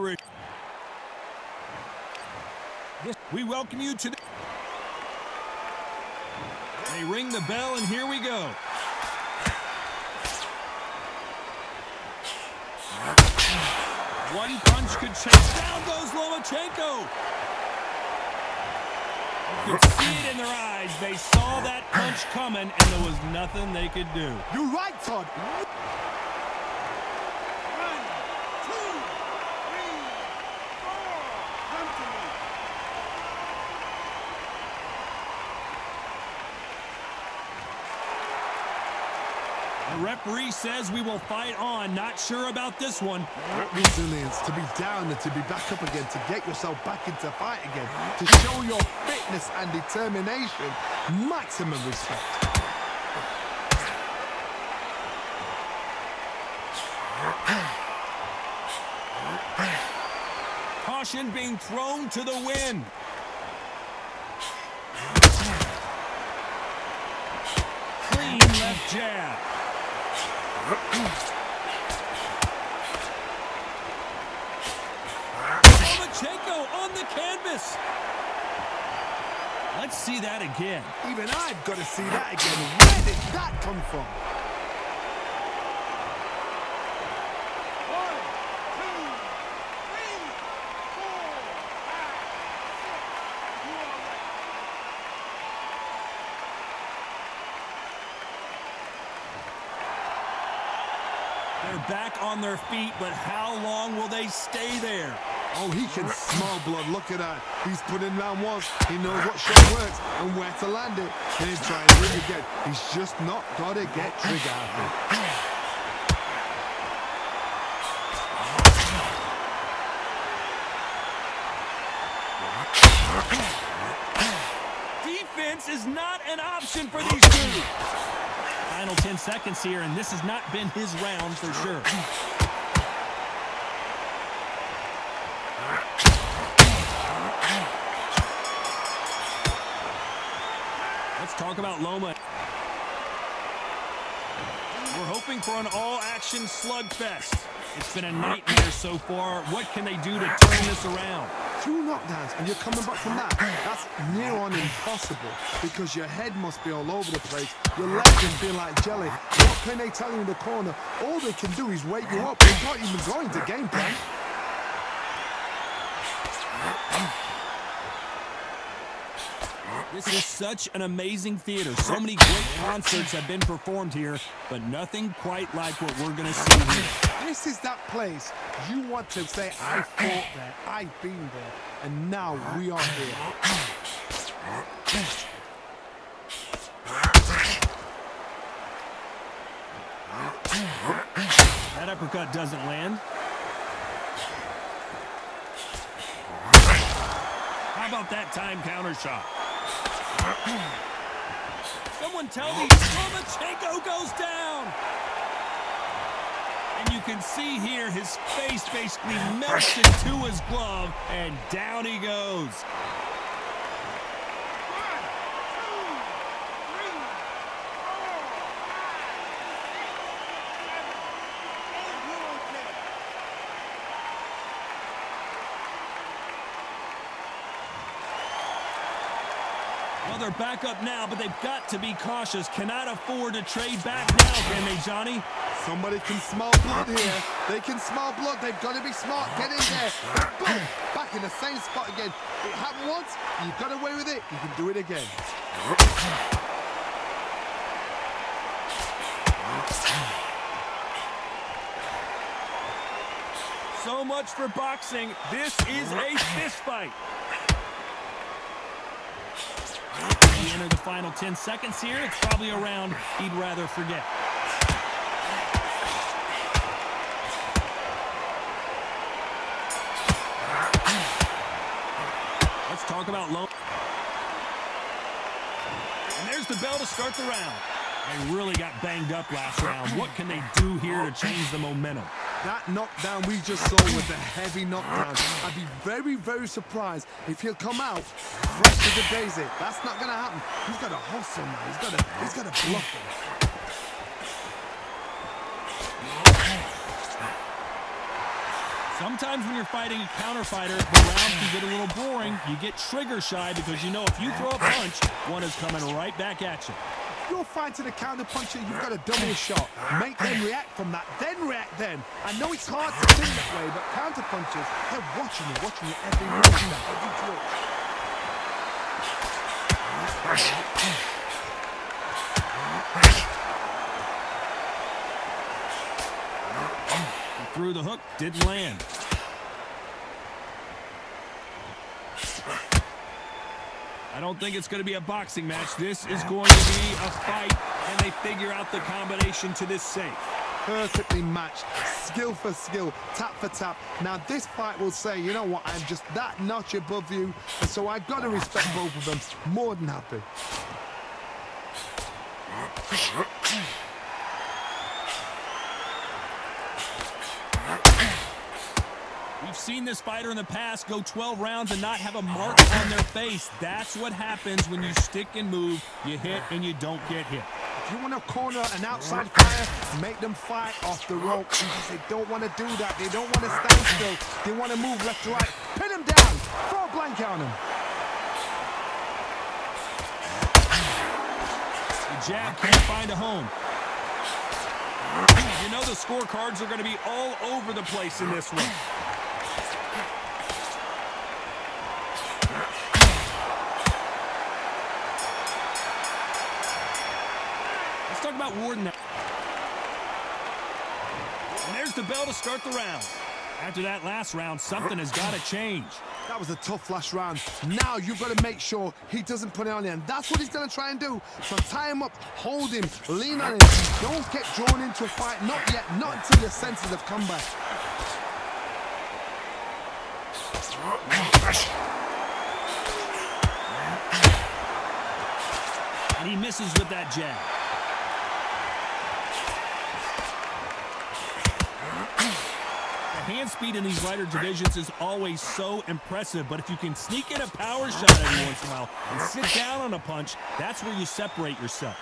Irish. We welcome you to the... They ring the bell, and here we go. One punch could chase. Down goes Lomachenko. You could see it in their eyes. They saw that punch coming, and there was nothing they could do. You're right, Todd. 1, 2, 3, 4. Come to me. The referee says we will fight on. Not sure about this one. Resilience, to be down and to be back up again, to get yourself back into fight again, to show your fitness and determination. Maximum respect. Caution being thrown to the wind. Clean left jab. Lomachenko on the canvas. Let's see that again. Even I've got to see that again. Where did that come from? 1, 2, 3, 4, 5, 6. You are ready. They're back on their feet, but how long will they stay there? Oh, he can smell blood. Look at that. He's put in round once. He knows what shot works and where to land it. Then try and do it again. He's just not got to get trigger happy. Defense is not an option for these two. Final 10 seconds here, and this has not been his round for sure. Let's talk about Loma. We're hoping for an all-action slugfest. It's been a nightmare so far. What can they do to turn this around? 2 knockdowns and you're coming back from that. That's near on impossible because your head must be all over the place. Your legs can feel like jelly. What can they tell you in the corner? All they can do is wake you up. They're not even going to game plan. This is such an amazing theater. So many great concerts have been performed here, but nothing quite like what we're going to see here. This is that place you want to say, I fought there, I've been there, and now we are here. That uppercut doesn't land. How about that time counter shot? Someone tell me Lomachenko goes down. And you can see here his face basically melts into his glove, and down he goes. 1, 2, 3, 4, 5, 6, 7, 8. You're okay. Well, they're back up now, but they've got to be cautious. Cannot afford to trade back now, can they, Johnny? Somebody can smell blood here. They can smell blood. They've got to be smart. Get in there. Boom. Back in the same spot again. It happened once. You got away with it. You can do it again. So much for boxing. This is a fist fight. We enter the final 10 seconds here. It's probably a round he'd rather forget. Let's talk about Loma. And there's the bell to start the round. They really got banged up last round. What can they do here to change the momentum? That knockdown we just saw was a heavy knockdown. I'd be very, very surprised if he'll come out fresh as a daisy. That's not going to happen. He's got to hustle now. He's got to bluff him. So Sometimes when you're fighting a counter fighter, the round can get a little boring. You get trigger shy because you know if you throw a punch, one is coming right back at you. If you're fighting a counter puncher, you've got to double shot. Make them react from that, then react then. I know it's hard to think that way, but counter punchers, they're watching you every move, every twitch. He threw the hook, didn't land. I don't think it's going to be a boxing match. This is going to be a fight, and they figure out the combination to this safe. Perfectly matched, skill for skill, tap for tap. Now this fight will say, you know what, I'm just that notch above you, and so I've got to respect both of them. More than happy. We've seen this fighter in the past go 12 rounds and not have a mark on their face. That's what happens when you stick and move. You hit and you don't get hit. If you want to corner an outside fighter, make them fight off the rope because they don't want to do that. They don't want to stand still. They want to move left to right. Pin them down. Throw a blanket on them. The jab can't find a home. You know the scorecards are going to be all over the place in this one. Let's talk about Ward now. And there's the bell to start the round. After that last round, something has got to change. That was a tough last round. Now you've got to make sure he doesn't put it on him. That's what he's going to try and do. So tie him up, hold him, lean on him. Don't get drawn into a fight. Not yet. Not until your senses have come back. And he misses with that jab. Hand speed in these lighter divisions is always so impressive, but if you can sneak in a power shot every once in a while and sit down on a punch, that's where you separate yourself.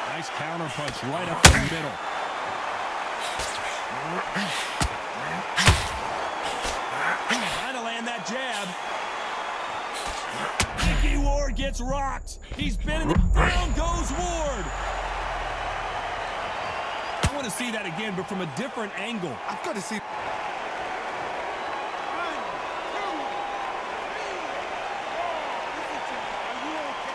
Nice counter punch right up the middle. Trying to land that jab. Mickey Ward gets rocked. He's been in the... Down goes Ward. I want to see that again, but from a different angle. I've got to see. 1, 2, 3. Are you okay?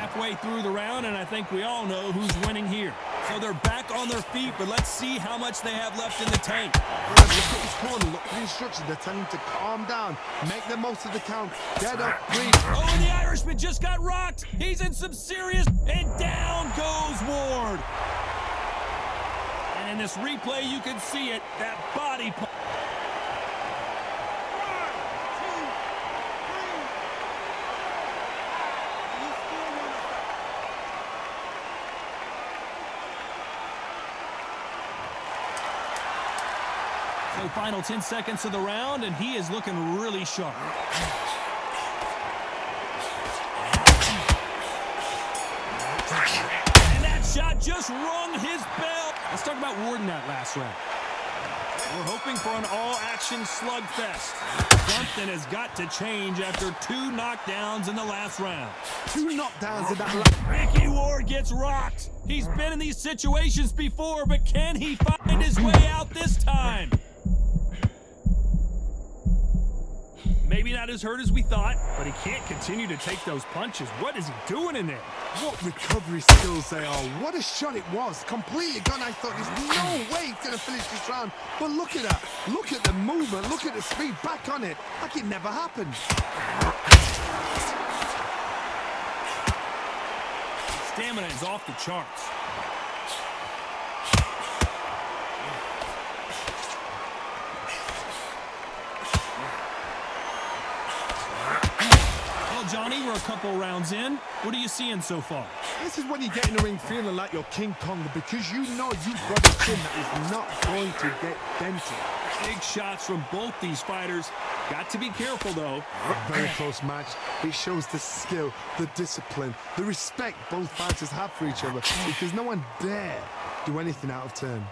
Halfway through the round, and I think we all know who's winning here. So they're back on their feet, but let's see how much they have left in the tank. Look at his corner. Look at the instructions. They're telling him to calm down. Make the most of the count. Get up, breathe. Oh, and the Irishman just got rocked. He's in some serious... And down goes Ward. And in this replay, you can see it. That body... 1, 2, 3. You still want to fight? So final 10 seconds of the round, and he is looking really sharp. And that shot just rung his bell. Let's talk about Ward in that last round. We're hoping for an all-action slugfest. Something has got to change after 2 knockdowns in the last round. 2 knockdowns in that last. Mickey Ward gets rocked. He's been in these situations before, but can he find his way out this time? Maybe not as hurt as we thought, but he can't continue to take those punches. What is he doing in there? What recovery skills they are. What a shot it was. Completely gone. I thought there's no way he's going to finish this round. But look at that. Look at the movement. Look at the speed. Back on it. Like it never happened. Stamina is off the charts. Johnny, we're a couple rounds in. What are you seeing so far? This is when you get in the ring feeling like you're King Kong because you know you've got a chin that is not going to get dented. Big shots from both these fighters. Got to be careful, though. Very close match. It shows the skill, the discipline, the respect both fighters have for each other because no one dare do anything out of turn.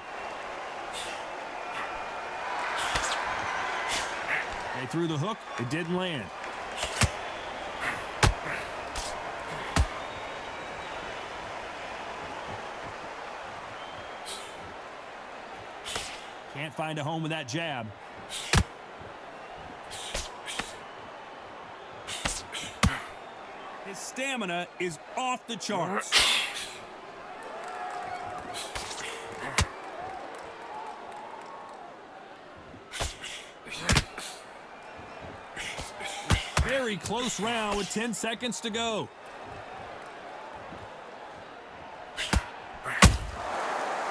They threw the hook. It didn't land. Can't find a home with that jab. His stamina is off the charts. Very close round with 10 seconds to go.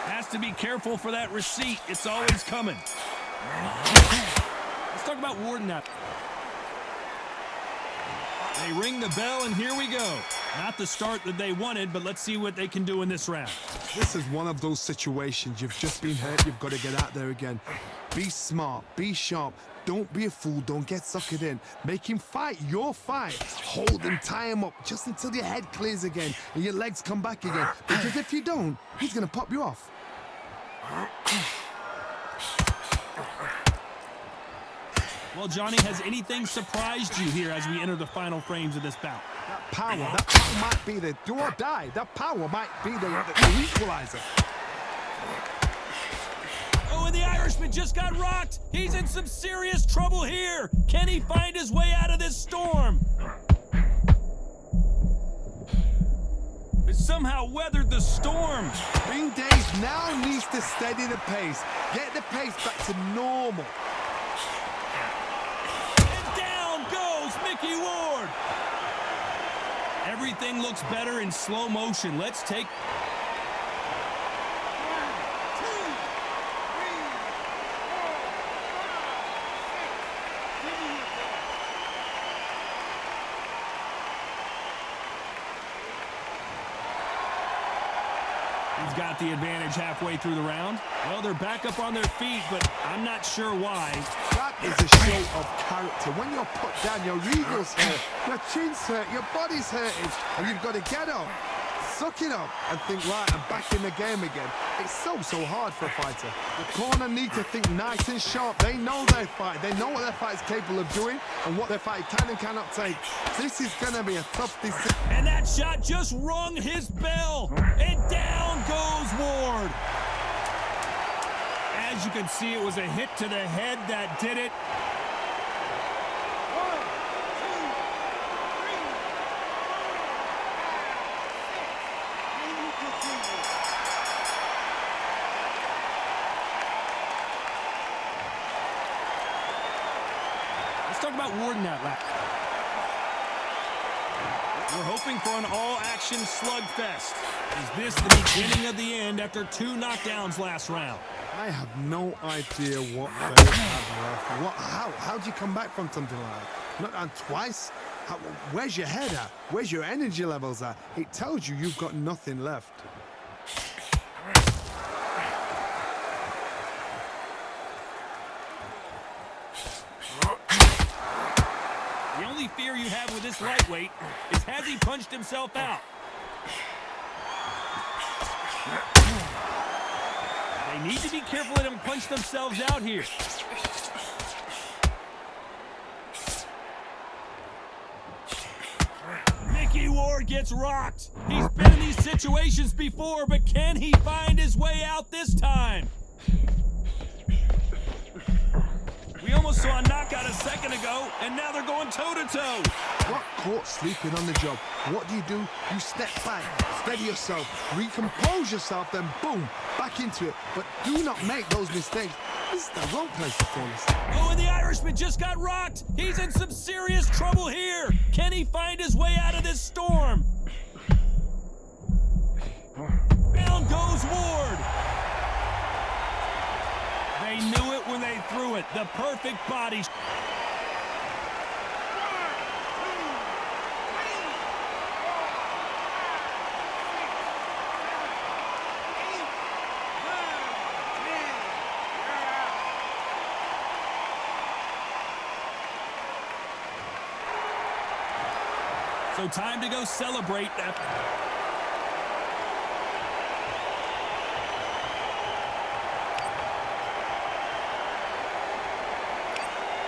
Has to be careful for that receipt. It's always coming. Let's talk about Warden now. They ring the bell, and here we go. Not the start that they wanted, but let's see what they can do in this round. This is one of those situations. You've just been hurt. You've got to get out there again. Be smart. Be sharp. Don't be a fool. Don't get suckered in. Make him fight your fight. Hold him, tie him up just until your head clears again and your legs come back again. Because if you don't, he's going to pop you off. Well, Johnny, has anything surprised you here as we enter the final frames of this bout? That power might be the do or die. That power might be the equalizer. Oh, and the Irishman just got rocked. He's in some serious trouble here. Can he find his way out of this storm? He somehow weathered the storm. Ring Days now needs to steady the pace. Get the pace back to normal. And down goes Mickey Ward. Everything looks better in slow motion. Let's take... He's got the advantage halfway through the round. Well, they're back up on their feet, but I'm not sure why. That is a show of character. When you're put down, your ego's hurt, your chin's hurt, your body's hurting, and you've got to get up, suck it up, and think, right, I'm back in the game again. It's so hard for a fighter. The corner need to think nice and sharp. They know their fight. They know what their fight is capable of doing and what their fight can and cannot take. This is going to be a tough decision. And that shot just rung his bell. And down goes Ward. As you can see, it was a hit to the head that did it. 1, 2, 3, 4, 5, 6. Continue. Let's talk about Ward in that lap. We're hoping for an all-action slugfest. Is this the beginning of the end after 2 knockdowns last round? I have no idea what they have left. How do you come back from something like that? Not on twice? Where's your head at? Where's your energy levels at? It tells you you've got nothing left. The only fear you have with this lightweight is has he punched himself out? They need to be careful let them punch themselves out here. Mickey Ward gets rocked. He's been in these situations before, but can he find his way out this time? We almost saw a knockout a second ago, and now they're going toe-to-toe. Got caught sleeping on the job. What do? You step back, steady yourself, recompose yourself, then boom, back into it. But do not make those mistakes. This is the wrong place to fall asleep. Oh, and the Irishman just got rocked. He's in some serious trouble here. Can he find his way out of this storm? Down goes Ward. They knew it when they threw it. The perfect body. So time to go celebrate that.